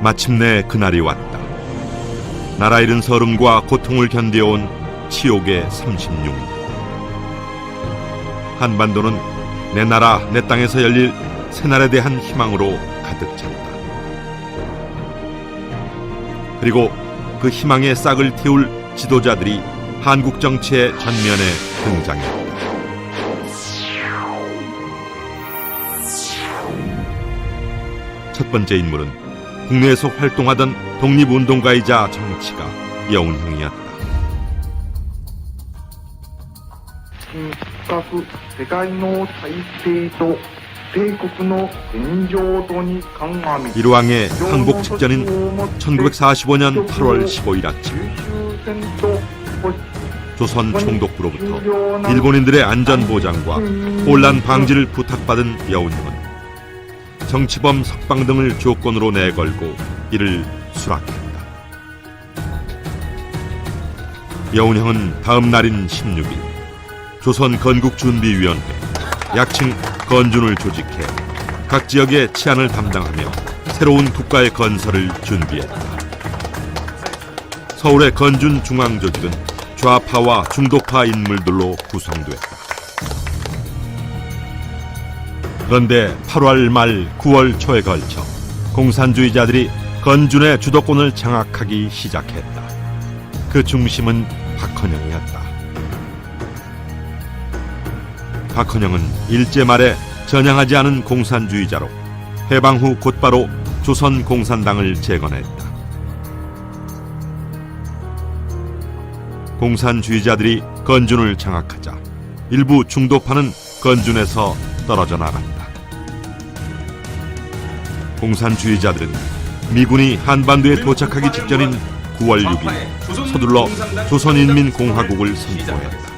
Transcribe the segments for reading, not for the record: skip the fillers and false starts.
마침내 그날이 왔다. 나라 잃은 서름과 고통을 견뎌온 치욕의 36년. 한반도는 내 나라 내 땅에서 열릴 새날에 대한 희망으로 가득 찼다. 그리고 그 희망의 싹을 틔울 지도자들이 한국 정치의 전면에 등장했다. 첫 번째 인물은 국내에서 활동하던 독립운동가이자 정치가 여운형이었다. 世界の体制と帝国の現状とに鑑み 일왕의 항복 직전인 1945년 8월 15일 아침, 조선 총독부로부터 일본인들의 안전보장과 혼란 방지를 부탁받은 여운형은 정치범 석방 등을 조건으로 내걸고 이를 수락했다. 여운형은 다음 날인 16일 조선 건국준비위원회, 약칭 건준을 조직해 각 지역의 치안을 담당하며 새로운 국가의 건설을 준비했다. 서울의 건준 중앙조직은 좌파와 중도파 인물들로 구성됐다. 그런데 8월 말 9월 초에 걸쳐 공산주의자들이 건준의 주도권을 장악하기 시작했다. 그 중심은 박헌영이었다. 박헌영은 일제 말에 전향하지 않은 공산주의자로 해방 후 곧바로 조선공산당을 재건했다. 공산주의자들이 건준을 장악하자 일부 중도파는 건준에서 떨어져 나갔다. 공산주의자들은 미군이 한반도에 도착하기 직전인 9월 6일 서둘러 조선인민공화국을 선포했다.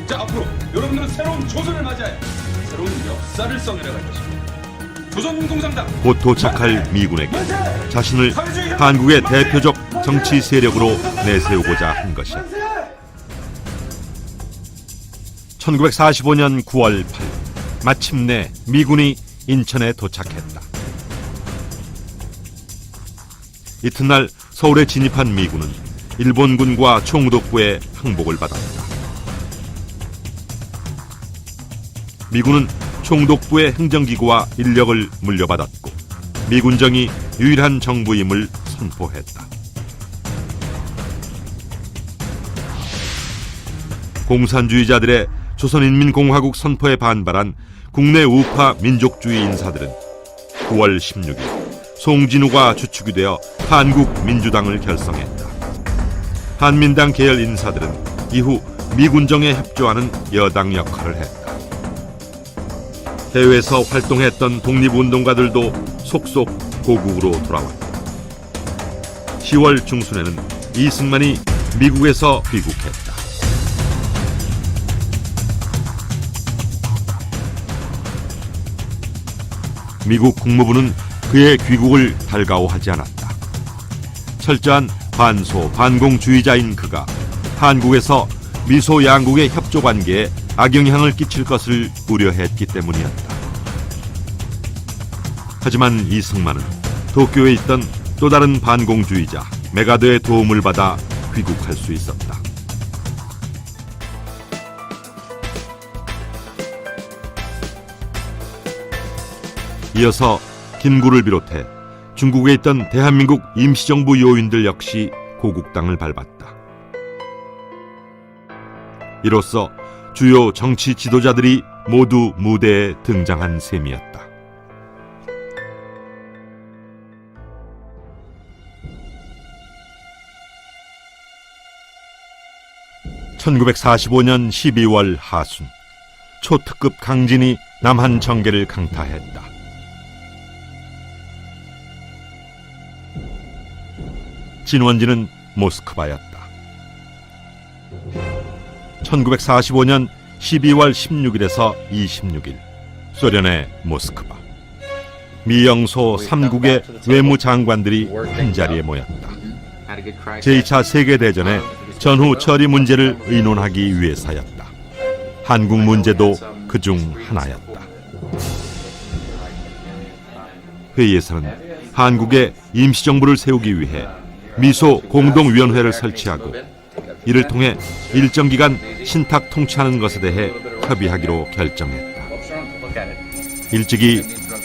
자, 앞으로 여러분들은 새로운 조선을 맞이하여 새로운 역사를 써내려갈 것입니다. 조선공산당 곧 도착할 미군에게 자신을 한국의 대표적 정치 세력으로 내세우고자 한 것이다. 1945년 9월 8일 마침내 미군이 인천에 도착했다. 이튿날 서울에 진입한 미군은 일본군과 총독부의 항복을 받았다. 미군은 총독부의 행정기구와 인력을 물려받았고 미군정이 유일한 정부임을 선포했다. 공산주의자들의 조선인민공화국 선포에 반발한 국내 우파 민족주의 인사들은 9월 16일 송진우가 주축이 되어 한국민주당을 결성했다. 한민당 계열 인사들은 이후 미군정에 협조하는 여당 역할을 했다. 해외에서 활동했던 독립운동가들도 속속 고국으로 돌아왔다. 10월 중순에는 이승만이 미국에서 귀국했다. 미국 국무부는 그의 귀국을 달가워하지 않았다. 철저한 반소, 반공주의자인 그가 한국에서 미소 양국의 협조 관계에 악영향을 끼칠 것을 우려했기 때문이었다. 하지만 이승만은 도쿄에 있던 또 다른 반공주의자 메가더의 도움을 받아 귀국할 수 있었다. 이어서 김구를 비롯해 중국에 있던 대한민국 임시정부 요인들 역시 고국당을 밟았다. 이로써 주요 정치 지도자들이 모두 무대에 등장한 셈이었다. (1945년 12월) 하순 초특급 강진이 남한 정계를 강타했다. 진원지는 모스크바였다. 1945년 12월 16일에서 26일 소련의 모스크바. 미영소 3국의 외무장관들이 한자리에 모였다. 제2차 세계대전의 전후 처리 문제를 의논하기 위해서였다. 한국 문제도 그중 하나였다. 회의에서는 한국에 임시정부를 세우기 위해 미소 공동위원회를 설치하고 이를 통해 일정 기간 신탁 통치하는 것에 대해 협의하기로 결정했다. 일찍이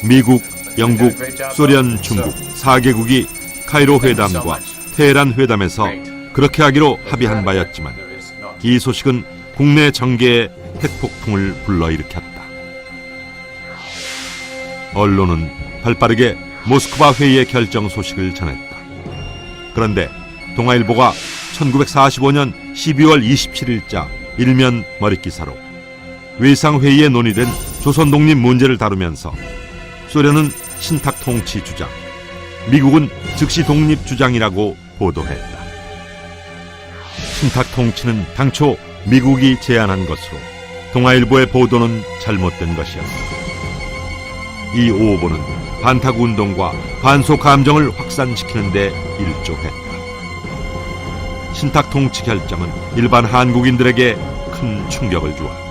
미국, 영국, 소련, 중국 4개국이 카이로 회담과 테헤란 회담에서 그렇게 하기로 합의한 바였지만 이 소식은 국내 정계에 핵폭풍을 불러일으켰다. 언론은 발빠르게 모스크바 회의의 결정 소식을 전했다. 그런데 동아일보가 1945년 12월 27일자 일면 머릿기사로 외상회의에 논의된 조선 독립 문제를 다루면서 소련은 신탁 통치 주장, 미국은 즉시 독립 주장이라고 보도했다. 신탁 통치는 당초 미국이 제안한 것으로 동아일보의 보도는 잘못된 것이었다. 이 오보는 반탁 운동과 반소 감정을 확산시키는 데 일조했다. 신탁 통치 결정은 일반 한국인들에게 큰 충격을 주었다.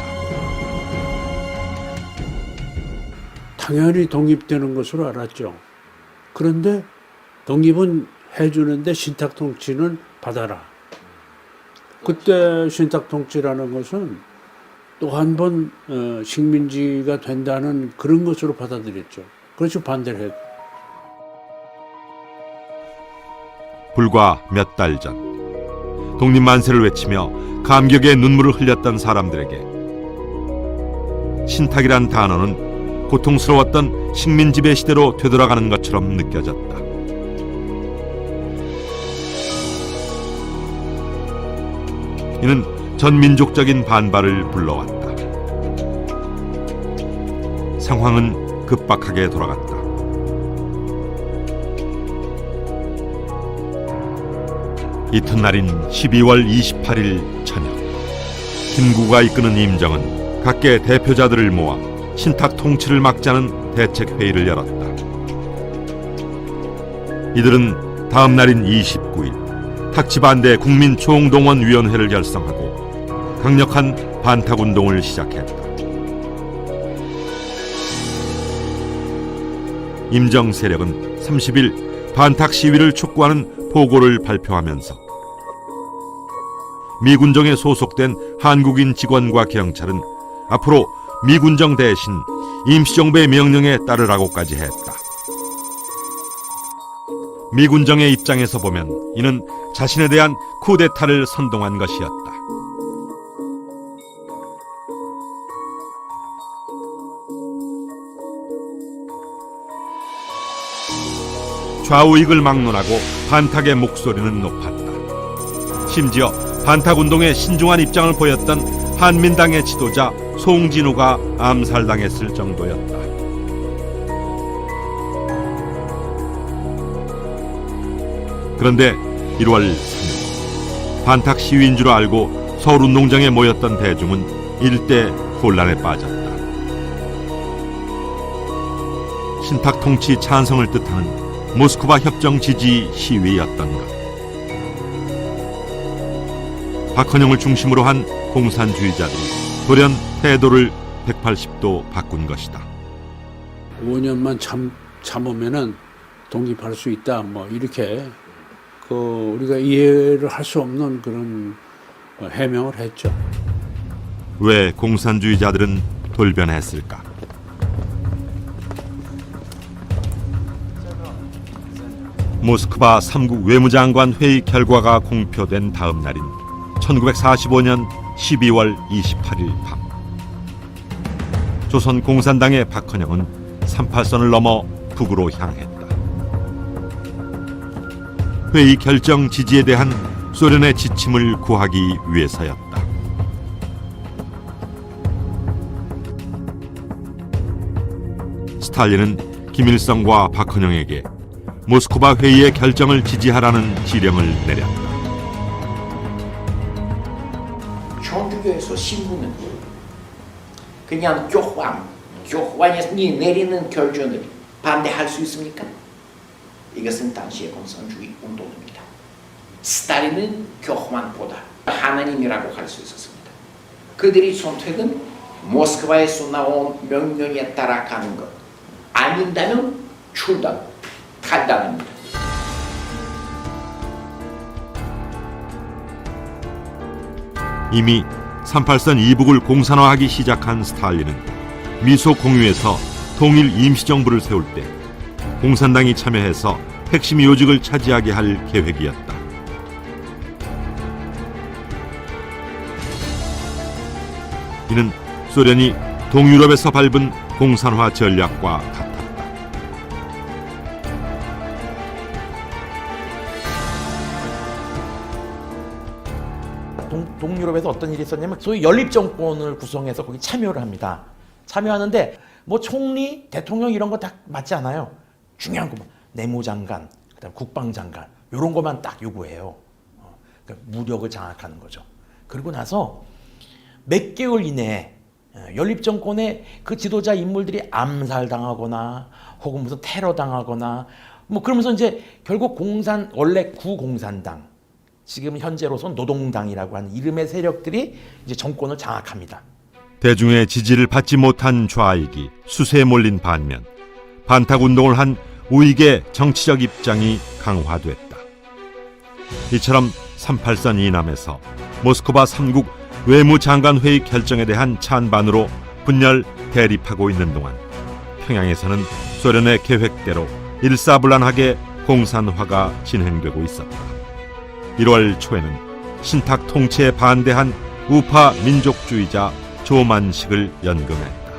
당연히 독립되는 것으로 알았죠. 그런데 독립은 해주는데 신탁 통치는 받아라. 그때 신탁 통치라는 것은 또 한 번 식민지가 된다는 그런 것으로 받아들였죠. 그래서 반대를 했고. 불과 몇 달 전 독립만세를 외치며 감격의 눈물을 흘렸던 사람들에게 신탁이란 단어는 고통스러웠던 식민지배 시대로 되돌아가는 것처럼 느껴졌다. 이는 전민족적인 반발을 불러왔다. 상황은 급박하게 돌아갔다. 이튿날인 12월 28일 저녁, 김구가 이끄는 임정은 각계 대표자들을 모아 신탁 통치를 막자는 대책회의를 열었다. 이들은 다음 날인 29일 탁치 반대 국민 총동원위원회를 결성하고 강력한 반탁 운동을 시작했다. 임정 세력은 30일 반탁 시위를 촉구하는 보고를 발표하면서 미군정에 소속된 한국인 직원과 경찰은 앞으로 미군정 대신 임시정부의 명령에 따르라고까지 했다. 미군정의 입장에서 보면 이는 자신에 대한 쿠데타를 선동한 것이었다. 좌우익을 막론하고 반탁의 목소리는 높았다. 심지어 반탁운동에 신중한 입장을 보였던 한민당의 지도자 송진우가 암살당했을 정도였다. 그런데 1월 3일 반탁 시위인 줄 알고 서울운동장에 모였던 대중은 일대 혼란에 빠졌다. 신탁 통치 찬성을 뜻하는 모스크바 협정 지지 시위였던 것. 박헌영을 중심으로 한 공산주의자들이 돌연 태도를 180도 바꾼 것이다. 5년만 참으면은 독립할 수 있다. 뭐 이렇게 우리가 이해를 할 수 없는 그런 해명을 했죠. 왜 공산주의자들은 돌변했을까? 모스크바 3국 외무장관 회의 결과가 공표된 다음 날인 1945년 12월 28일 밤, 조선 공산당의 박헌영은 38선을 넘어 북으로 향했다. 회의 결정 지지에 대한 소련의 지침을 구하기 위해서였다. 스탈린은 김일성과 박헌영에게 모스크바 회의의 결정을 지지하라는 지령을 내렸다. 종교에서 신부는 그냥 교황에서 내리는 결정을 반대할 수 있습니까? 이것은 당시의 공산주의 운동입니다. 스탈린은 교황보다 하나님이라고 할 수 있었습니다. 그들이 선택은 모스크바에서 나온 명령에 따라가는 것, 아닌다면 출당, 간단합니다. 이미 38선 이북을 공산화하기 시작한 스탈린은 미소 공유에서 통일 임시정부를 세울 때 공산당이 참여해서 핵심 요직을 차지하게 할 계획이었다. 이는 소련이 동유럽에서 밟은 공산화 전략과 같았다. 동유럽에서 어떤 일이 있었냐면 소위 연립정권을 구성해서 거기 참여를 합니다. 참여하는데 뭐 총리, 대통령 이런 거 다 맞지 않아요. 중요한 거 뭐 내무장관, 그다음 국방장관 이런 것만 딱 요구해요. 그러니까 무력을 장악하는 거죠. 그리고 나서 몇 개월 이내에 연립정권의 그 지도자 인물들이 암살당하거나 혹은 무슨 테러 당하거나 뭐 그러면서 이제 결국 원래 구공산당, 지금 현재로선 노동당이라고 하는 이름의 세력들이 이제 정권을 장악합니다. 대중의 지지를 받지 못한 좌익이 수세에 몰린 반면 반탁운동을 한 우익의 정치적 입장이 강화됐다. 이처럼 38선 이남에서 모스크바 3국 외무장관회의 결정에 대한 찬반으로 분열 대립하고 있는 동안 평양에서는 소련의 계획대로 일사불란하게 공산화가 진행되고 있었다. 1월 초에는 신탁 통치에 반대한 우파 민족주의자 조만식을 연금했다.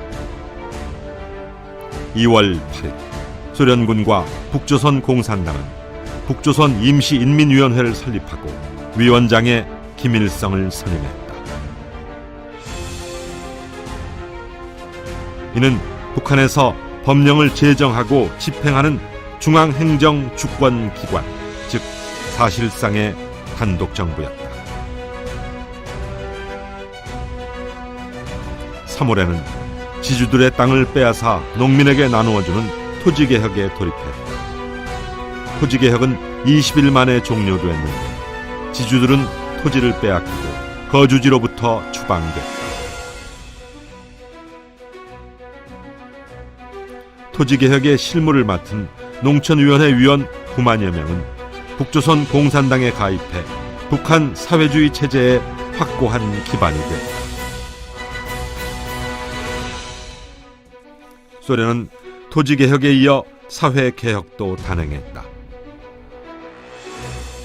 2월 8일 소련군과 북조선 공산당은 북조선 임시인민위원회를 설립하고 위원장에 김일성을 선임했다. 이는 북한에서 법령을 제정하고 집행하는 중앙행정주권기관, 즉 사실상의 단독정부였다. 3월에는 지주들의 땅을 빼앗아 농민에게 나누어주는 토지개혁에 돌입했다. 토지개혁은 20일 만에 종료됐는데 지주들은 토지를 빼앗기고 거주지로부터 추방됐다. 토지개혁의 실무를 맡은 농촌위원회 위원 9만여 명은 북조선 공산당에 가입해 북한 사회주의 체제의 확고한 기반이 됐다. 소련은 토지개혁에 이어 사회개혁도 단행했다.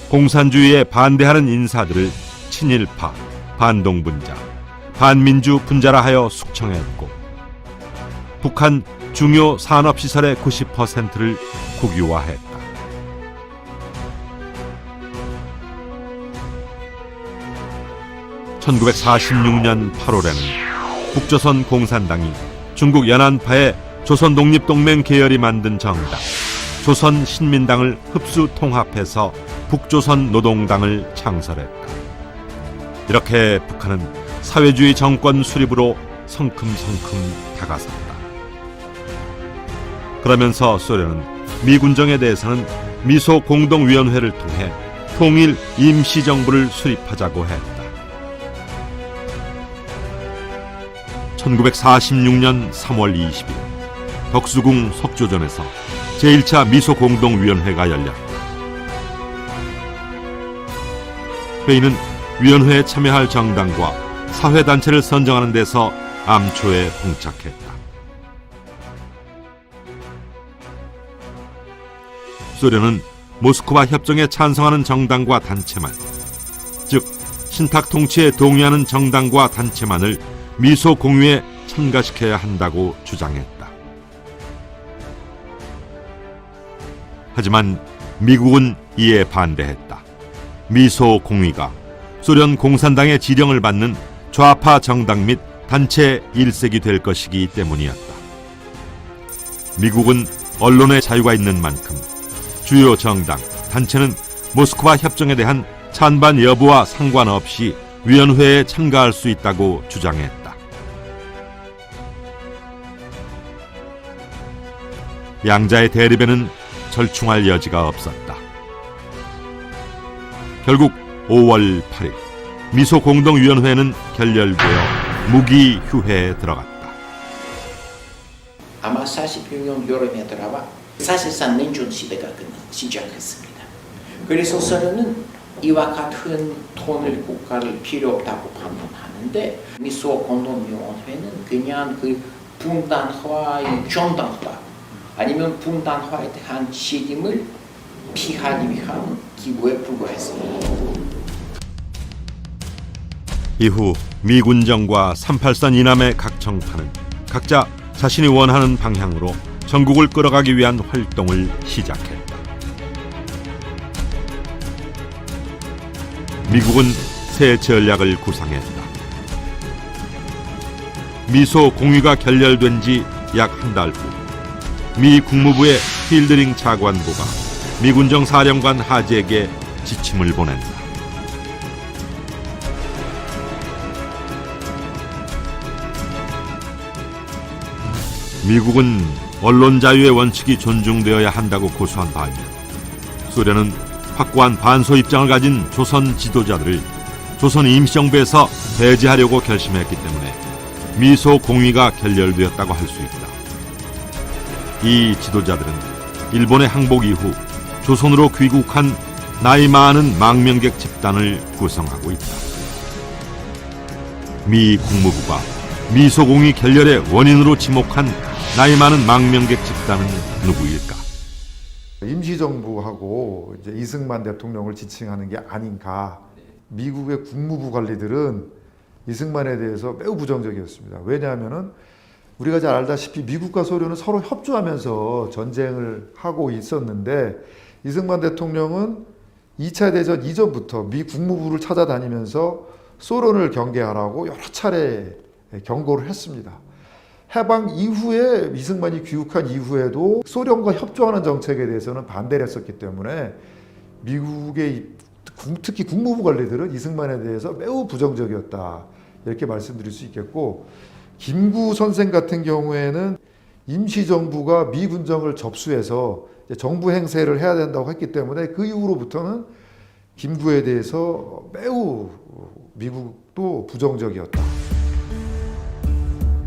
공산주의에 반대하는 인사들을 친일파, 반동분자, 반민주 분자라 하여 숙청했고 북한 중요 산업시설의 90%를 국유화했다. (1946년 8월에는) 북조선 공산당이 중국 연안파의 조선독립동맹 계열이 만든 정당 조선신민당을 흡수 통합해서 북조선 노동당을 창설했다. 이렇게 북한은 사회주의 정권 수립으로 성큼성큼 다가섰다. 그러면서 소련은 미군정에 대해서는 미소 공동위원회를 통해 통일 임시정부를 수립하자고 했다. 1946년 3월 20일 덕수궁 석조전에서 제1차 미소 공동위원회가 열렸다. 회의는 위원회에 참여할 정당과 사회단체를 선정하는 데서 암초에 봉착했다. 소련은 모스크바 협정에 찬성하는 정당과 단체만, 즉 신탁 통치에 동의하는 정당과 단체만을 미소 공유에 참가시켜야 한다고 주장했다. 하지만 미국은 이에 반대했다. 미소 공위가 소련 공산당의 지령을 받는 좌파 정당 및 단체 일색이 될 것이기 때문이었다. 미국은 언론의 자유가 있는 만큼 주요 정당, 단체는 모스크바 협정에 대한 찬반 여부와 상관없이 위원회에 참가할 수 있다고 주장했다. 양자의 대립에는 절충할 여지가 없었다. 결국 5월 8일 미소 공동위원회는 결렬되어 무기휴회에 들어갔다. 아마 46년 여름에 들어와 사실상 냉전 시대가 시작했습니다. 그래서 소련은 이와 같은 통일 국가를 필요 없다고 판단하는데 미소 공동위원회는 그냥 그 분단화의 중단화 아니면 분단화에 대한 책임을 피하기 위한 기구에 불과했습니다. 이후 미군정과 383 이남의 각 정파는 각자 자신이 원하는 방향으로 전국을 끌어가기 위한 활동을 시작했다. 미국은 새 전략을 구상했다. 미소 공위가 결렬된 지 약 한 달 후, 미 국무부의 필드링 차관보가 미군정 사령관 하지에게 지침을 보낸다. 미국은 언론 자유의 원칙이 존중되어야 한다고 고수한 반면 소련은 확고한 반소 입장을 가진 조선 지도자들을 조선 임시정부에서 배제하려고 결심했기 때문에 미소 공위가 결렬되었다고 할 수 있다. 이 지도자들은 일본의 항복 이후 조선으로 귀국한 나이 많은 망명객 집단을 구성하고 있다. 미 국무부가 미소 공위 결렬의 원인으로 지목한 나이 많은 망명객 집단은 누구일까? 임시정부하고 이제 이승만 대통령을 지칭하는 게 아닌가. 미국의 국무부 관리들은 이승만에 대해서 매우 부정적이었습니다. 왜냐하면은 우리가 잘 알다시피 미국과 소련은 서로 협조하면서 전쟁을 하고 있었는데 이승만 대통령은 2차 대전 이전부터 미 국무부를 찾아다니면서 소련을 경계하라고 여러 차례 경고를 했습니다. 해방 이후에 이승만이 귀국한 이후에도 소련과 협조하는 정책에 대해서는 반대를 했었기 때문에 미국의 특히 국무부 관리들은 이승만에 대해서 매우 부정적이었다 이렇게 말씀드릴 수 있겠고 김구 선생 같은 경우에는 임시정부가 미군정을 접수해서 정부 행세를 해야 된다고 했기 때문에 그 이후로부터는 김구에 대해서 매우 미국도 부정적이었다.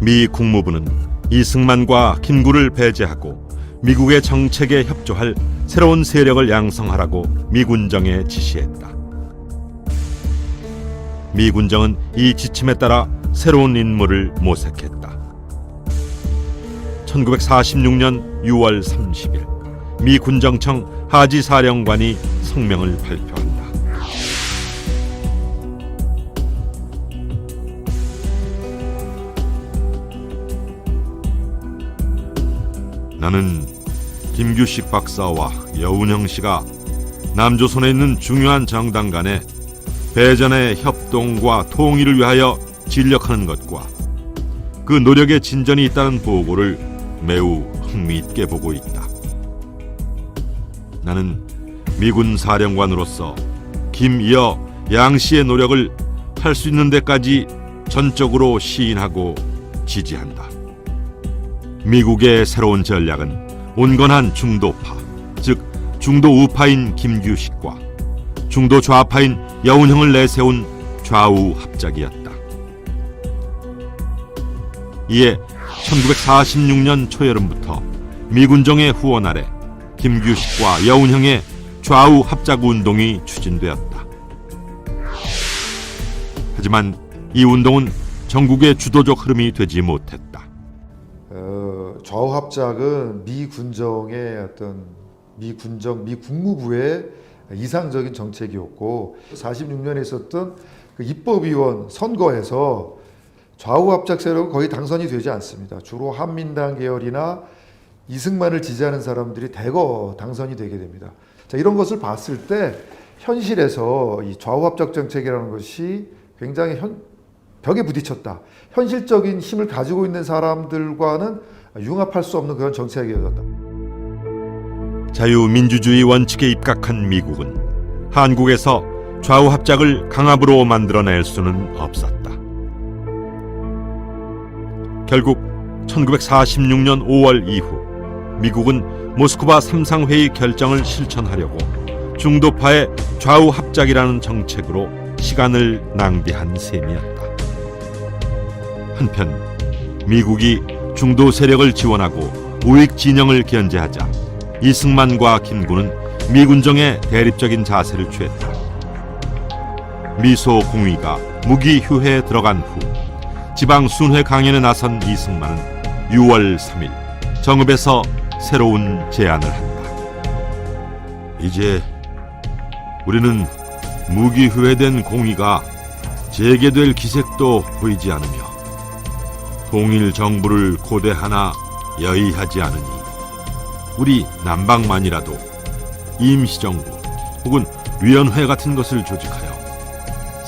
미 국무부는 이승만과 김구를 배제하고 미국의 정책에 협조할 새로운 세력을 양성하라고 미군정에 지시했다. 미군정은 이 지침에 따라 새로운 인물을 모색했다. 1946년 6월 30일 미 군정청 하지 사령관이 성명을 발표한다. 나는 김규식 박사와 여운형 씨가 남조선에 있는 중요한 정당 간에 배전의 협동과 통일을 위하여 진력하는 것과 그 노력에 진전이 있다는 보고를 매우 흥미있게 보고 있다. 나는 미군 사령관으로서 김여 양 씨의 노력을 할 수 있는 데까지 전적으로 시인하고 지지한다. 미국의 새로운 전략은 온건한 중도파, 즉 중도 우파인 김규식과 중도 좌파인 여운형을 내세운 좌우 합작이었다. 이에 1946년 초여름부터 미군정의 후원 아래 김규식과 여운형의 좌우 합작 운동이 추진되었다. 하지만 이 운동은 전국의 주도적 흐름이 되지 못했다. 좌우 합작은 미 군정의 어떤 미 국무부의 이상적인 정책이었고 46년에 있었던 그 입법위원 선거에서 좌우 합작 세력은 거의 당선이 되지 않습니다. 주로 한민당 계열이나 이승만을 지지하는 사람들이 대거 당선이 되게 됩니다. 자, 이런 것을 봤을 때 현실에서 이 좌우 합작 정책이라는 것이 굉장히 벽에 부딪혔다. 현실적인 힘을 가지고 있는 사람들과는 융합할 수 없는 그런 정책이었다. 자유민주주의 원칙에 입각한 미국은 한국에서 좌우 합작을 강압으로 만들어낼 수는 없었다. 결국 1946년 5월 이후 미국은 모스크바 3상회의 결정을 실천하려고 중도파의 좌우 합작이라는 정책으로 시간을 낭비한 셈이었다. 한편 미국이 중도 세력을 지원하고 우익 진영을 견제하자 이승만과 김구는 미군정에 대립적인 자세를 취했다. 미소 공위가 무기 휴회에 들어간 후 지방 순회 강연에 나선 이승만은 6월 3일 정읍에서 새로운 제안을 한다. 이제 우리는 무기 휴회된 공위가 재개될 기색도 보이지 않으며 통일 정부를 고대하나 여의하지 않으니 우리 남방만이라도 임시정부 혹은 위원회 같은 것을 조직하여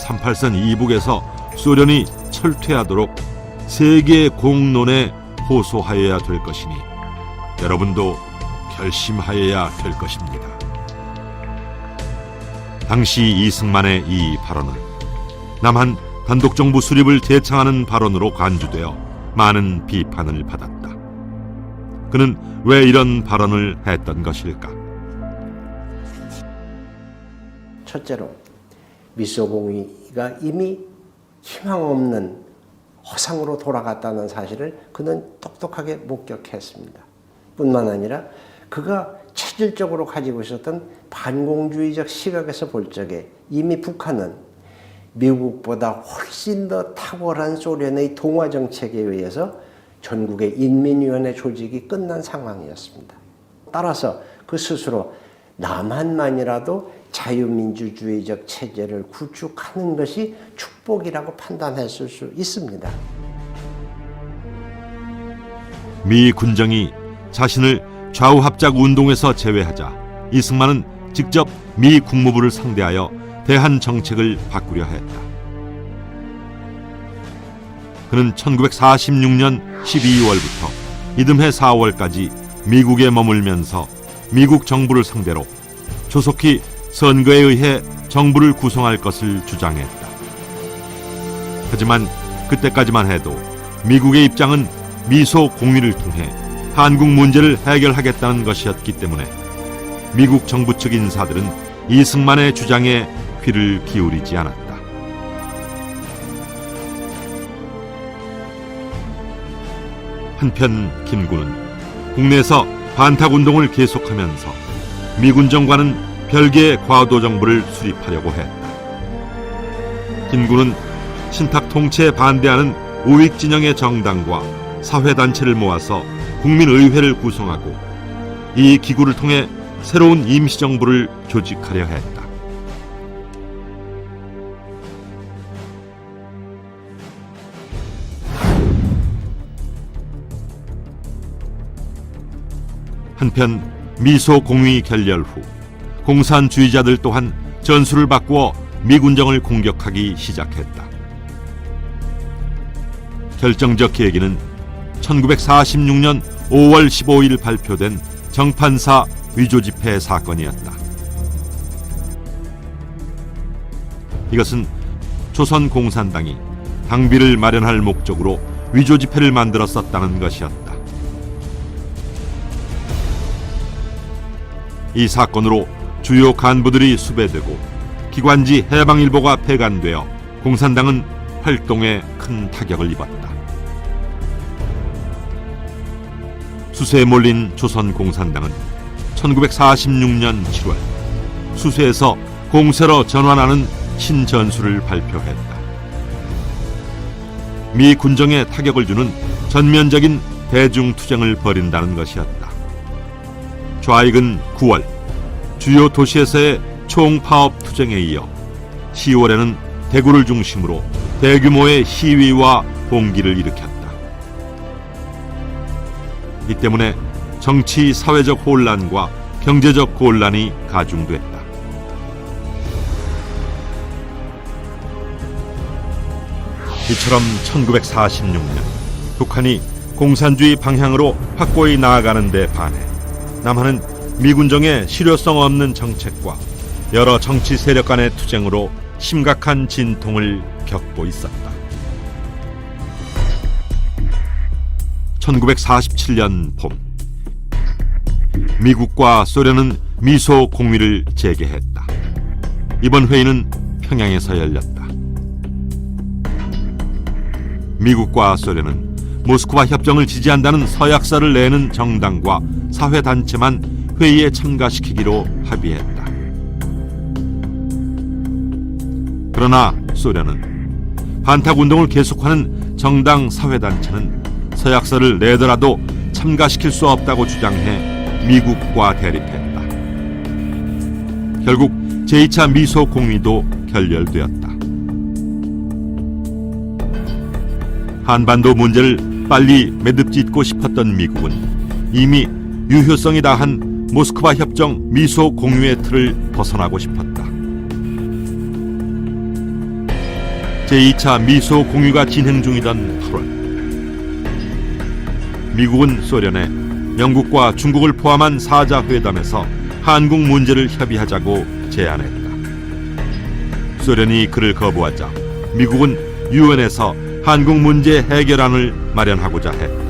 38선 이북에서 소련이 철퇴하도록 세계 공론에 호소하여야 될 것이니 여러분도 결심하여야 될 것입니다. 당시 이승만의 이 발언은 남한 단독정부 수립을 제창하는 발언으로 간주되어 많은 비판을 받았다. 그는 왜 이런 발언을 했던 것일까? 첫째로 미소공위가 이미 희망 없는 허상으로 돌아갔다는 사실을 그는 똑똑하게 목격했습니다. 뿐만 아니라 그가 체질적으로 가지고 있었던 반공주의적 시각에서 볼 적에 이미 북한은 미국보다 훨씬 더 탁월한 소련의 동화 정책에 의해서 전국의 인민위원회 조직이 끝난 상황이었습니다. 따라서 그 스스로 남한만이라도 자유민주주의적 체제를 구축하는 것이 축복이라고 판단했을 수 있습니다. 미 군정이 자신을 좌우합작 운동에서 제외하자 이승만은 직접 미 국무부를 상대하여 대한 정책을 바꾸려 했다. 그는 1946년 12월부터 이듬해 4월까지 미국에 머물면서 미국 정부를 상대로 조속히 선거에 의해 정부를 구성할 것을 주장했다. 하지만 그때까지만 해도 미국의 입장은 미소 공위를 통해 한국 문제를 해결하겠다는 것이었기 때문에 미국 정부 측 인사들은 이승만의 주장에 귀를 기울이지 않았다. 한편 김구는 국내에서 반탁운동을 계속하면서 미군정과는 별개의 과도 정부를 수립하려고 했다. 김구는 신탁 통치에 반대하는 우익 진영의 정당과 사회단체를 모아서 국민의회를 구성하고 이 기구를 통해 새로운 임시정부를 조직하려 했다. 한편 미소 공위 결렬 후 공산주의자들 또한 전술을 바꾸어 미군정을 공격하기 시작했다. 결정적 계기는 1946년 5월 15일 발표된 정판사 위조집회 사건이었다. 이것은 조선공산당이 당비를 마련할 목적으로 위조집회를 만들었었다는 것이었다. 이 사건으로 주요 간부들이 수배되고 기관지 해방일보가 폐간되어 공산당은 활동에 큰 타격을 입었다. 수세에 몰린 조선공산당은 1946년 7월 수세에서 공세로 전환하는 신전술을 발표했다. 미 군정에 타격을 주는 전면적인 대중투쟁을 벌인다는 것이었다. 좌익은 9월 주요 도시에서의 총파업 투쟁에 이어 10월에는 대구를 중심으로 대규모의 시위와 봉기를 일으켰다. 이 때문에 정치 사회적 혼란과 경제적 곤란이 가중됐다. 이처럼 1946년 북한이 공산주의 방향으로 확고히 나아가는 데 반해 남한은 미군정의 실효성 없는 정책과 여러 정치 세력 간의 투쟁으로 심각한 진통을 겪고 있었다. 1947년 봄 미국과 소련은 미소 공위를 재개했다. 이번 회의는 평양에서 열렸다. 미국과 소련은 모스크바 협정을 지지한다는 서약서를 내는 정당과 사회단체만 회의에 참가시키기로 합의했다. 그러나 소련은 반탁운동을 계속하는 정당 사회단체는 서약서를 내더라도 참가시킬 수 없다고 주장해 미국과 대립했다. 결국 제2차 미소 공의도 결렬되었다. 한반도 문제를 빨리 매듭짓고 싶었던 미국은 이미 유효성이 다한 모스크바 협정 미소 공유의 틀을 벗어나고 싶었다. 제2차 미소 공유가 진행 중이던 8월, 미국은 소련에 영국과 중국을 포함한 4자 회담에서 한국 문제를 협의하자고 제안했다. 소련이 그를 거부하자 미국은 유엔에서 한국 문제 해결안을 마련하고자 했다.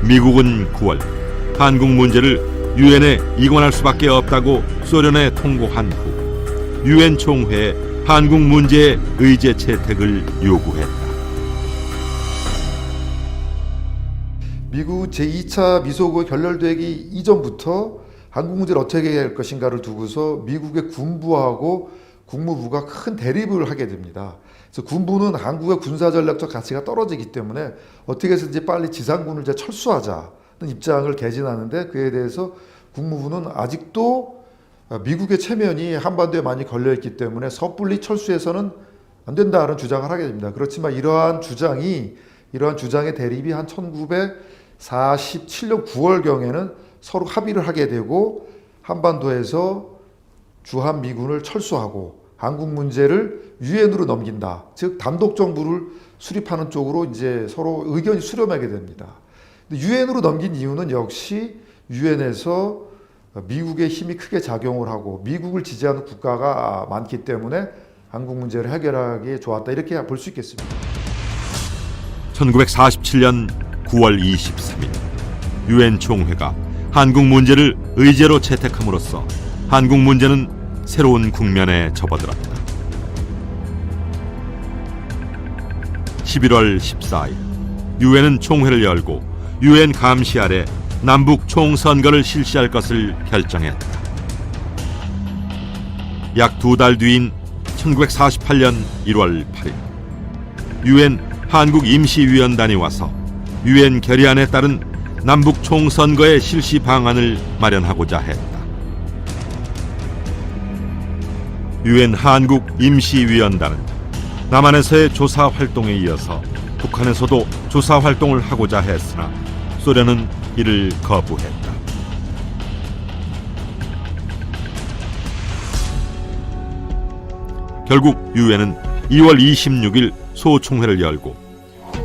미국은 9월 한국 문제를 유엔에 이관할 수밖에 없다고 소련에 통보한 후 유엔 총회에 한국 문제의 의제 채택을 요구했다. 미국 제2차 미소가 결렬되기 이전부터 한국 문제를 어떻게 해결할 것인가를 두고서 미국의 군부하고 국무부가 큰 대립을 하게 됩니다. 그래서 군부는 한국의 군사전략적 가치가 떨어지기 때문에 어떻게 해서든지 빨리 지상군을 이제 철수하자는 입장을 개진하는데, 그에 대해서 국무부는 아직도 미국의 체면이 한반도에 많이 걸려있기 때문에 섣불리 철수해서는 안 된다는 주장을 하게 됩니다. 그렇지만 이러한 주장의 대립이 한 1947년 9월경에는 서로 합의를 하게 되고 한반도에서 주한미군을 철수하고 한국 문제를 유엔으로 넘긴다. 즉 단독 정부를 수립하는 쪽으로 이제 서로 의견이 수렴하게 됩니다. 유엔으로 넘긴 이유는 역시 유엔에서 미국의 힘이 크게 작용을 하고 미국을 지지하는 국가가 많기 때문에 한국 문제를 해결하기에 좋았다, 이렇게 볼 수 있겠습니다. 1947년 9월 23일 유엔 총회가 한국 문제를 의제로 채택함으로써 한국 문제는 새로운 국면에 접어들었다. 11월 14일 유엔은 총회를 열고 유엔 감시 아래 남북 총선거를 실시할 것을 결정했다. 약 2달 뒤인 1948년 1월 8일 유엔 한국 임시위원단이 와서 유엔 결의안에 따른 남북 총선거의 실시 방안을 마련하고자 했다. 유엔 한국 임시위원단은 남한에서의 조사 활동에 이어서 북한에서도 조사 활동을 하고자 했으나 소련은 이를 거부했다. 결국 유엔은 2월 26일 소총회를 열고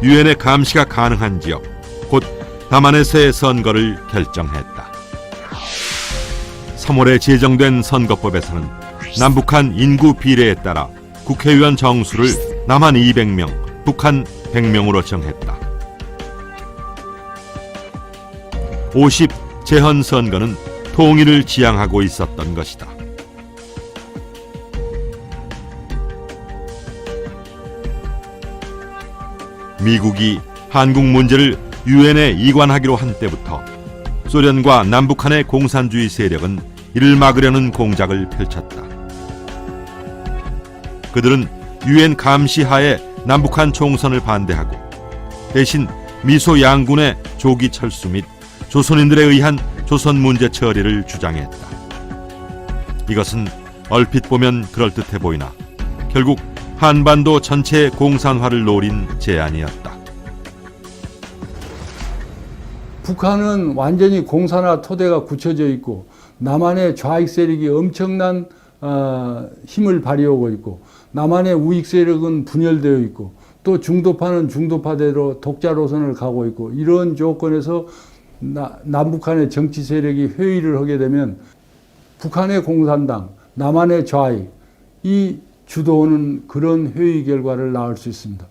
유엔의 감시가 가능한 지역, 곧 남한에서의 선거를 결정했다. 3월에 제정된 선거법에서는 남북한 인구 비례에 따라 국회의원 정수를 남한 200명, 북한 100명으로 정했다. 50 재헌 선거는 통일을 지향하고 있었던 것이다. 미국이 한국 문제를 유엔에 이관하기로 한 때부터 소련과 남북한의 공산주의 세력은 이를 막으려는 공작을 펼쳤다. 그들은 유엔 감시하에 남북한 총선을 반대하고 대신 미소 양군의 조기 철수 및 조선인들에 의한 조선 문제 처리를 주장했다. 이것은 얼핏 보면 그럴듯해 보이나 결국 한반도 전체의 공산화를 노린 제안이었다. 북한은 완전히 공산화 토대가 굳혀져 있고 남한의 좌익 세력이 엄청난 힘을 발휘하고 있고 남한의 우익 세력은 분열되어 있고 또 중도파는 중도파대로 독자 노선을 가고 있고, 이런 조건에서 남북한의 정치 세력이 회의를 하게 되면 북한의 공산당, 남한의 좌익, 이 주도하는 그런 회의 결과를 낳을 수 있습니다.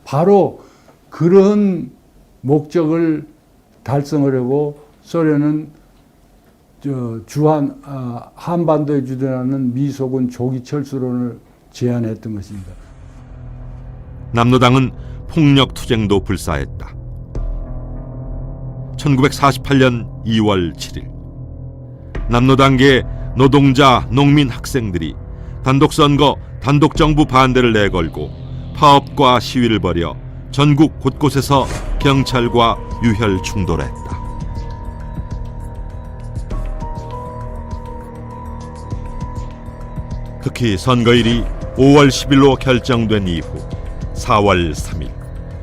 바로 그런 목적을 달성하려고 소련은 한반도에 주둔하는 미소군 조기 철수론을 제안했던 것입니다. 남로당은 폭력 투쟁도 불사했다. 1948년 2월 7일 남노당계 노동자, 농민, 학생들이 단독선거, 단독정부 반대를 내걸고 파업과 시위를 벌여 전국 곳곳에서 경찰과 유혈 충돌했다. 특히 선거일이 5월 10일로 결정된 이후 4월 3일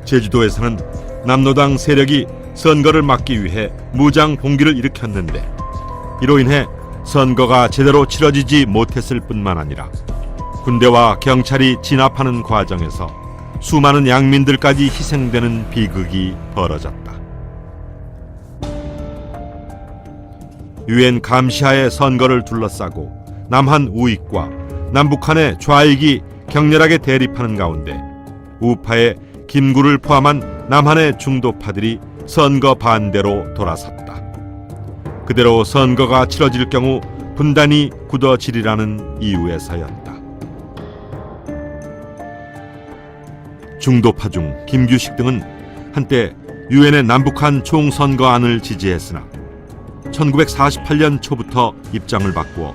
제주도에서는 남노당 세력이 선거를 막기 위해 무장 봉기를 일으켰는데 이로 인해 선거가 제대로 치러지지 못했을 뿐만 아니라 군대와 경찰이 진압하는 과정에서 수많은 양민들까지 희생되는 비극이 벌어졌다. 유엔 감시하에 선거를 둘러싸고 남한 우익과 남북한의 좌익이 격렬하게 대립하는 가운데 우파의 김구를 포함한 남한의 중도파들이 선거 반대로 돌아섰다. 그대로 선거가 치러질 경우 분단이 굳어지리라는 이유에서였다. 중도파 중 김규식 등은 한때 유엔의 남북한 총선거안을 지지했으나 1948년 초부터 입장을 바꾸어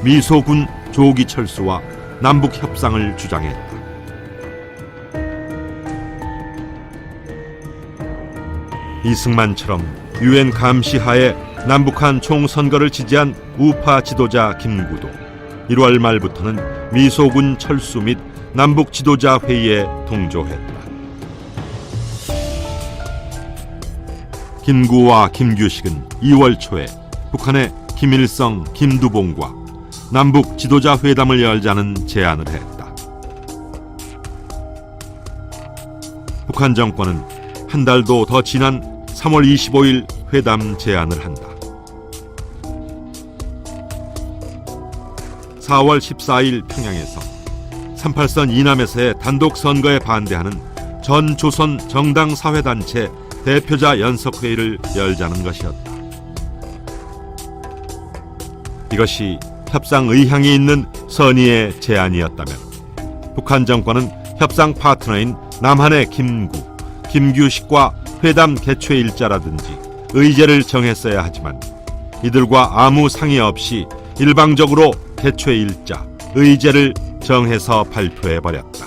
미소군 조기 철수와 남북 협상을 주장했다. 이승만처럼 유엔 감시하에 남북한 총선거를 지지한 우파 지도자 김구도 1월 말부터는 미소군 철수 및 남북 지도자 회의에 동조했다. 김구와 김규식은 2월 초에 북한의 김일성, 김두봉과 남북 지도자 회담을 열자는 제안을 했다. 북한 정권은 한 달도 더 지난 3월 25일 회담 제안을 한다. 4월 14일 평양에서 38선 이남에서의 단독 선거에 반대하는 전 조선 정당 사회단체 대표자 연석회의를 열자는 것이었다. 이것이 협상 의향이 있는 선의의 제안이었다면 북한 정권은 협상 파트너인 남한의 김구, 김규식과 회담 개최 일자라든지 의제를 정했어야 하지만 이들과 아무 상의 없이 일방적으로 개최 일자, 의제를 정해서 발표해버렸다.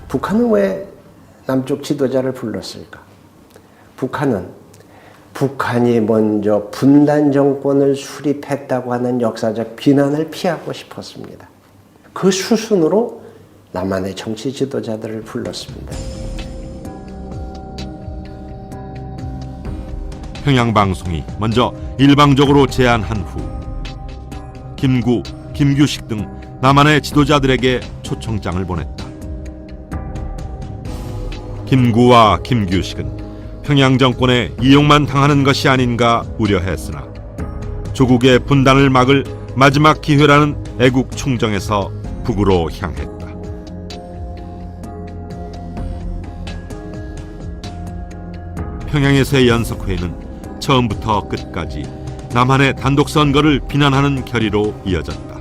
북한은 왜 남쪽 지도자를 불렀을까? 북한이 먼저 분단 정권을 수립했다고 하는 역사적 비난을 피하고 싶었습니다. 그 수순으로 남한의 정치 지도자들을 불렀습니다. 평양방송이 먼저 일방적으로 제안한 후 김구, 김규식 등 남한의 지도자들에게 초청장을 보냈다. 김구와 김규식은 평양 정권의 이용만 당하는 것이 아닌가 우려했으나 조국의 분단을 막을 마지막 기회라는 애국 충정에서 북으로 향했다. 평양에서의 연석회의는 처음부터 끝까지 남한의 단독 선거를 비난하는 결의로 이어졌다.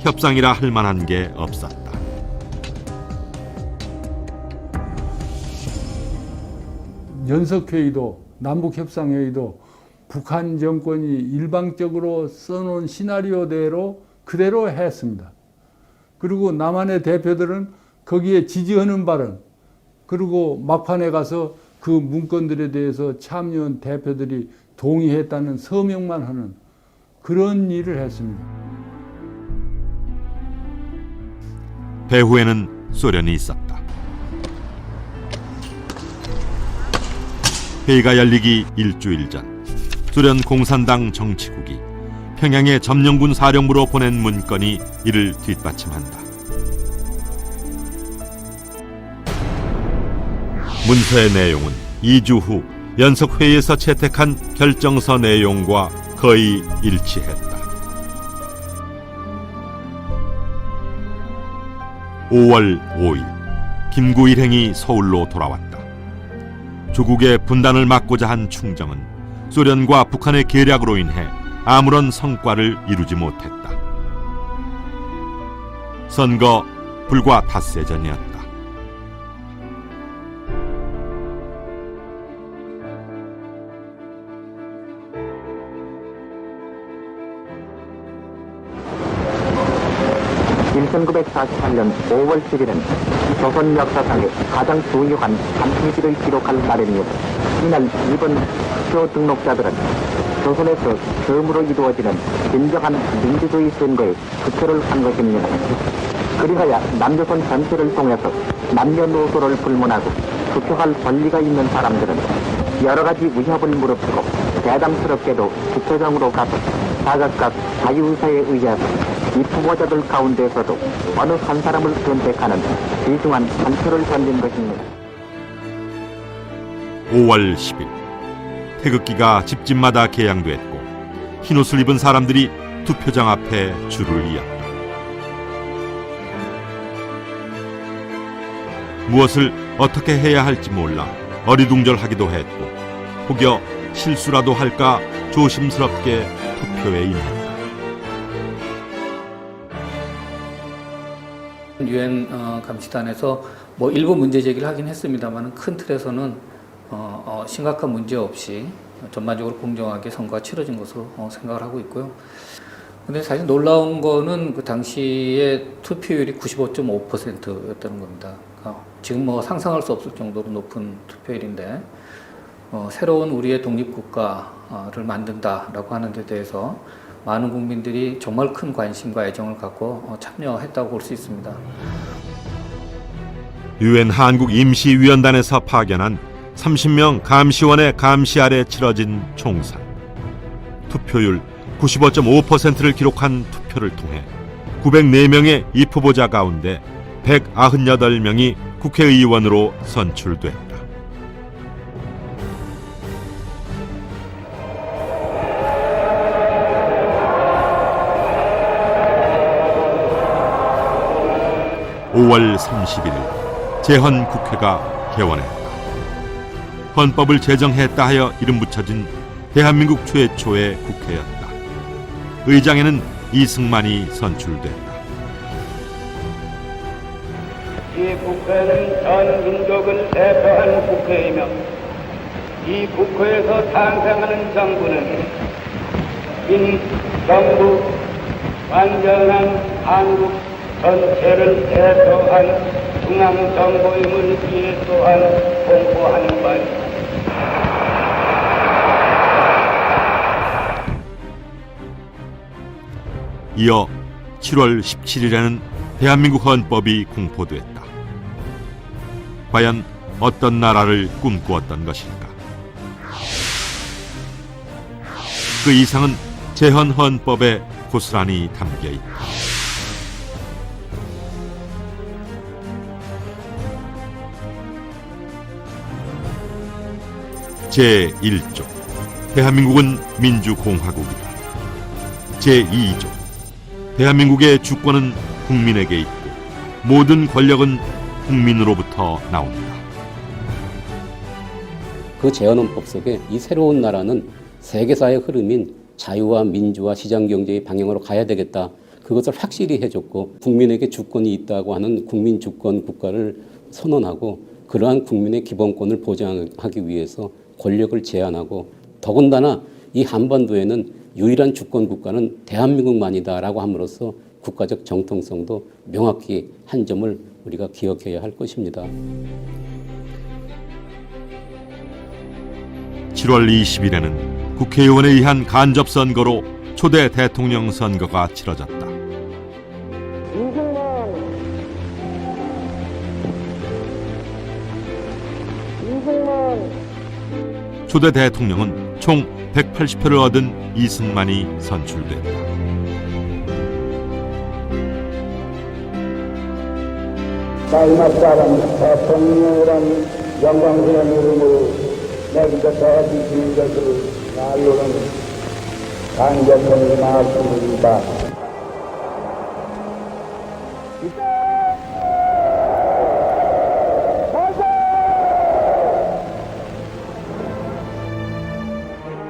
협상이라 할 만한 게 없었다. 연석회의도 남북협상회의도 북한 정권이 일방적으로 써놓은 시나리오대로 그대로 했습니다. 그리고 남한의 대표들은 거기에 지지하는 발언, 그리고 막판에 가서 그 문건들에 대해서 참여한 대표들이 동의했다는 서명만 하는 그런 일을 했습니다. 배후에는 소련이 있었다. 회의가 열리기 일주일 전 소련 공산당 정치국이 평양의 점령군 사령부로 보낸 문건이 이를 뒷받침한다. 문서의 내용은 2주 후 연석회의에서 채택한 결정서 내용과 거의 일치했다. 5월 5일 김구 일행이 서울로 돌아왔다. 조국의 분단을 막고자 한 충정은 소련과 북한의 계략으로 인해 아무런 성과를 이루지 못했다. 선거 불과 닷새 전이었다. 1948년 5월 10일은 조선 역사상의 가장 중요한 단행일을 기록할 날입니다. 이날 이번 투표 등록자들은 조선에서 처음으로 이루어지는 진정한 민주주의 선거에 투표를 한 것입니다. 그리하여 남조선 전체를 통해서 남녀노소를 불문하고 투표할 권리가 있는 사람들은 여러 가지 위협을 무릅쓰고 대담스럽게도 투표장으로 가서 각각 자유의사에 의해서 이 후보자들 가운데서도 어느 한 사람을 선택하는 귀중한 한 표를 던진 것입니다. 5월 10일 태극기가 집집마다 개양됐고 흰옷을 입은 사람들이 투표장 앞에 줄을 이었다. 무엇을 어떻게 해야 할지 몰라 어리둥절하기도 했고 혹여 실수라도 할까 조심스럽게 투표에 임했다. 유엔 감시단에서 뭐 일부 문제 제기를 하긴 했습니다만 큰 틀에서는 심각한 문제 없이 전반적으로 공정하게 선거가 치러진 것으로 생각을 하고 있고요. 근데 사실 놀라운 거는 그 당시에 투표율이 95.5%였다는 겁니다. 지금 뭐 상상할 수 없을 정도로 높은 투표율인데 새로운 우리의 독립국가를 만든다라고 하는 데 대해서 많은 국민들이 정말 큰 관심과 애정을 갖고 참여했다고 볼 수 있습니다. 유엔 한국임시위원단에서 파견한 30명 감시원의 감시 아래 치러진 총선. 투표율 95.5%를 기록한 투표를 통해 904명의 입후보자 가운데 198명이 국회의원으로 선출됐다. (5월 31일) 제헌국회가 개원했다. 헌법을 제정했다 하여 이름 붙여진 대한민국 최초의 국회였다. 의장에는 이승만이 선출됐다. 이 국회는 전 민족을 대표하는 국회이며 이 국회에서 탄생하는 정부는 민정부 완전한 한국 전체를 대표한 중앙정부임을 이에 또한 공고하는 바입니다. 이어 7월 17일에는 대한민국 헌법이 공포됐다. 과연 어떤 나라를 꿈꾸었던 것일까? 그 이상은 제헌 헌법에 고스란히 담겨 있다. 제1조 대한민국은 민주공화국이다. 제2조 대한민국의 주권은 국민에게 있고 모든 권력은 국민으로부터 나온다. 그 제헌헌법 속에 이 새로운 나라는 세계사의 흐름인 자유와 민주와 시장경제의 방향으로 가야 되겠다. 그것을 확실히 해줬고 국민에게 주권이 있다고 하는 국민주권 국가를 선언하고 그러한 국민의 기본권을 보장하기 위해서 권력을 제한하고 더군다나 이 한반도에는 유일한 주권 국가는 대한민국만이다라고 함으로써 국가적 정통성도 명확히 한 점을 우리가 기억해야 할 것입니다. 7월 20일에는 국회의원에 의한 간접선거로 초대 대통령 선거가 치러졌다. 초대 대통령은 총 180표를 얻은 이승만이 선출됐다. 마지막 사람 대통령이라는 영광스러운 이름으로 내기가 대비시는 것을 말로는 간절히 말씀드립니다.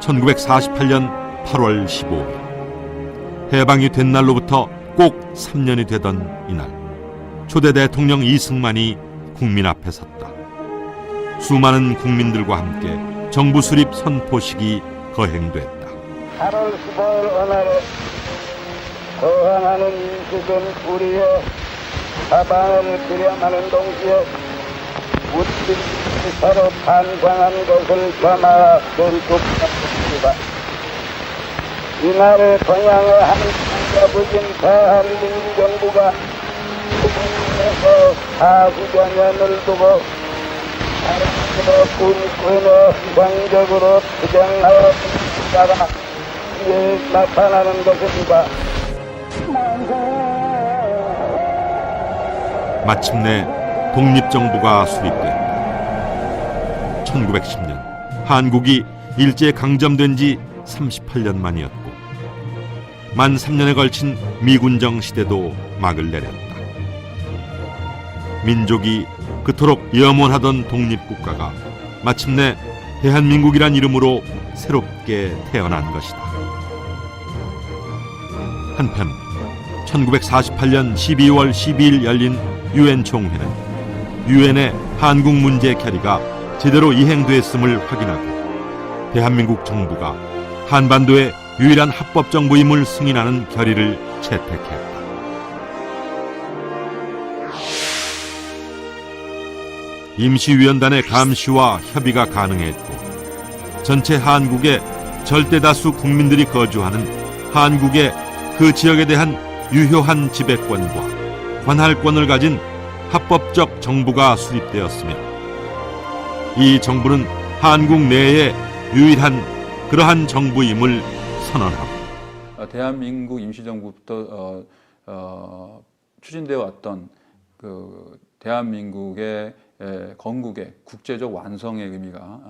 (1948년 8월 15일) 해방이 된 날로부터 꼭 3년이 되던 이날 초대 대통령 이승만이 국민 앞에 섰다. 수많은 국민들과 함께 정부 수립 선포식이 거행됐다. 8월 15일 오늘 저항하는 인식은 우리의 사방을 기념하는 동시에 우리들이 서로 반성한 것을 겸하 결국합니다. 이날의 동양의 한 잡으신 대한민국정부가 국민에서 40여 년을 두고 사람들의 꿈꾼에 희망적으로 투쟁하여 있다가 이에 나타나는 것입니다. 마침내 독립정부가 수립됐다. 1910년 한국이 일제 강점된 지 38년 만이었고 만 3년에 걸친 미군정 시대도 막을 내렸다. 민족이 그토록 염원하던 독립국가가 마침내 대한민국이란 이름으로 새롭게 태어난 것이다. 한편 1948년 12월 12일 열린 유엔 총회는 유엔의 한국 문제 결의가 제대로 이행됐음을 확인하고 대한민국 정부가 한반도의 유일한 합법 정부임을 승인하는 결의를 채택했다. 임시위원단의 감시와 협의가 가능했고 전체 한국의 절대다수 국민들이 거주하는 한국의 그 지역에 대한 유효한 지배권과 관할권을 가진 합법적 정부가 수립되었으며 이 정부는 한국 내의 유일한 그러한 정부임을 선언하고 대한민국 임시정부부터 추진되어 왔던 그 대한민국의 건국의 국제적 완성의 의미가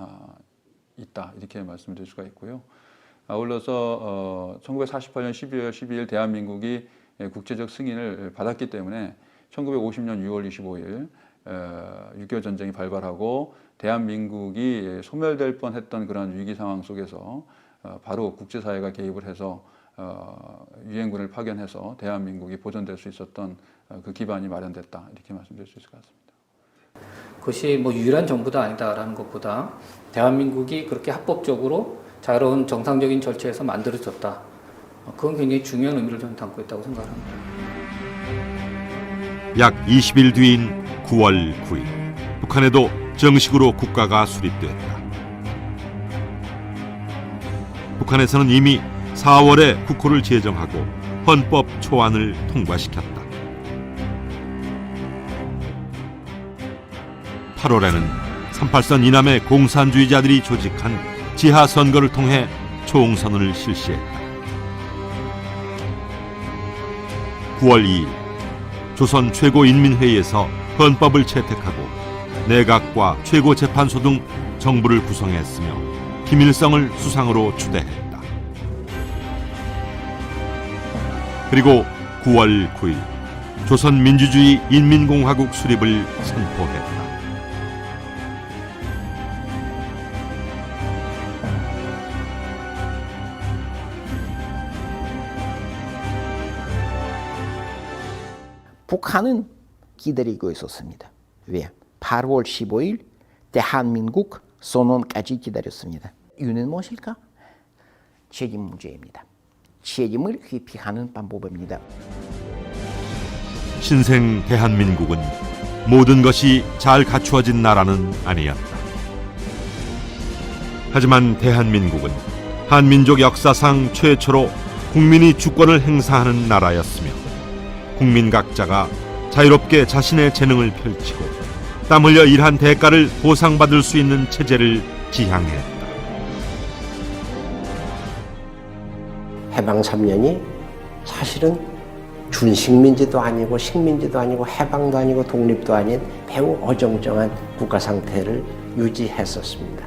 있다 이렇게 말씀드릴 수가 있고요. 아울러서 1948년 12월 12일 대한민국이 국제적 승인을 받았기 때문에 1950년 6월 25일 6.25 전쟁이 발발하고 대한민국이 소멸될 뻔했던 그런 위기 상황 속에서 바로 국제사회가 개입을 해서 유엔군을 파견해서 대한민국이 보존될 수 있었던 그 기반이 마련됐다 이렇게 말씀드릴 수 있을 것 같습니다. 그것이 뭐 유일한 정부도 아니다라는 것보다 대한민국이 그렇게 합법적으로 자유로운 정상적인 절차에서 만들어졌다. 그건 굉장히 중요한 의미를 저는 담고 있다고 생각합니다. 약 20일 뒤인 9월 9일 북한에도 정식으로 국가가 수립됐다. 북한에서는 이미 4월에 국호를 제정하고 헌법 초안을 통과시켰다. 8월에는 38선 이남의 공산주의자들이 조직한 지하선거를 통해 총선을 실시했다. 9월 2일 조선 최고인민회의에서 헌법을 채택하고 내각과 최고재판소 등 정부를 구성했으며 김일성을 수상으로 추대했다. 그리고 9월 9일 조선민주주의 인민공화국 수립을 선포했다. 북한은 기다리고 있었습니다. 왜? 8월 15일 대한민국 선언까지 기다렸습니다. 이유는 무엇일까? 책임 문제입니다. 책임을 회피하는 방법입니다. 신생 대한민국은 모든 것이 잘 갖추어진 나라는 아니었다. 하지만 대한민국은 한민족 역사상 최초로 국민이 주권을 행사하는 나라였으며 국민 각자가 자유롭게 자신의 재능을 펼치고 땀 흘려 일한 대가를 보상받을 수 있는 체제를 지향했다. 해방 3년이 사실은 준식민지도 아니고 식민지도 아니고 해방도 아니고 독립도 아닌 매우 어정쩡한 국가 상태를 유지했었습니다.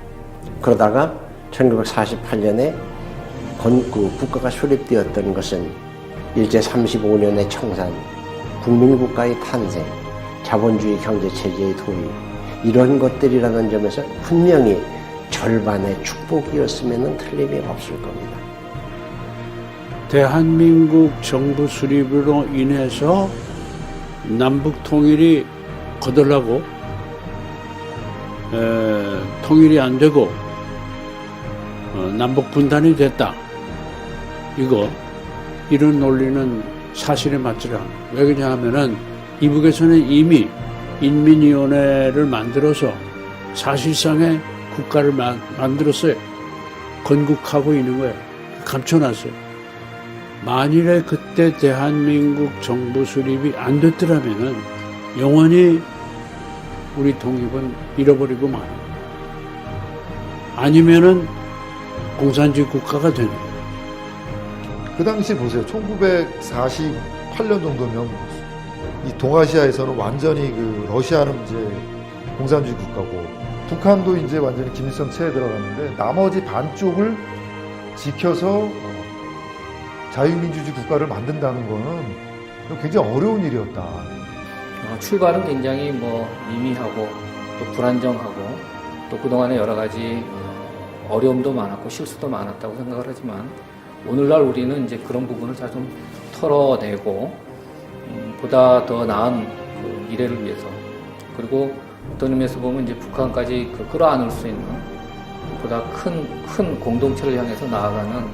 그러다가 1948년에 국가가 수립되었던 것은 일제 35년의 청산, 국민국가의 탄생, 자본주의 경제체제의 도입 이런 것들이라는 점에서 분명히 절반의 축복이었으면 틀림이 없을 겁니다. 대한민국 정부 수립으로 인해서 남북 통일이 거덜나고 통일이 안 되고 남북 분단이 됐다. 이런 논리는 사실에 맞지 않아요. 왜 그러냐 하면은 이북에서는 이미 인민위원회를 만들어서 사실상의 국가를 만들었어요. 건국하고 있는 거예요. 감춰놨어요. 만일에 그때 대한민국 정부 수립이 안 됐더라면은 영원히 우리 독립은 잃어버리고 말아요. 아니면은 공산주의 국가가 되는 거예요. 그 당시 보세요. 1948년 정도면 이 동아시아에서는 완전히 그 러시아는 이제 공산주의 국가고 북한도 이제 완전히 김일성 체에 들어갔는데 나머지 반쪽을 지켜서 자유민주주의 국가를 만든다는 거는 굉장히 어려운 일이었다. 출발은 굉장히 미미하고 또 불안정하고 또 그동안에 여러 가지 어려움도 많았고 실수도 많았다고 생각을 하지만 오늘날 우리는 이제 그런 부분을 다 좀 털어내고 보다 더 나은 그 미래를 위해서 그리고 어떤 의미에서 보면 이제 북한까지 끌어안을 수 있는 보다 큰 공동체를 향해서 나아가는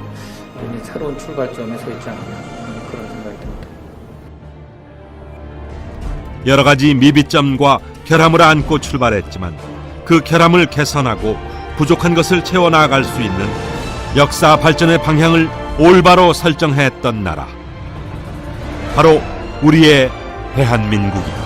새로운 출발점에 서 있지 않나 그런 생각이 듭니다. 여러 가지 미비점과 결함을 안고 출발했지만 그 결함을 개선하고 부족한 것을 채워나갈 수 있는 역사 발전의 방향을 올바로 설정했던 나라. 바로 우리의 대한민국이다.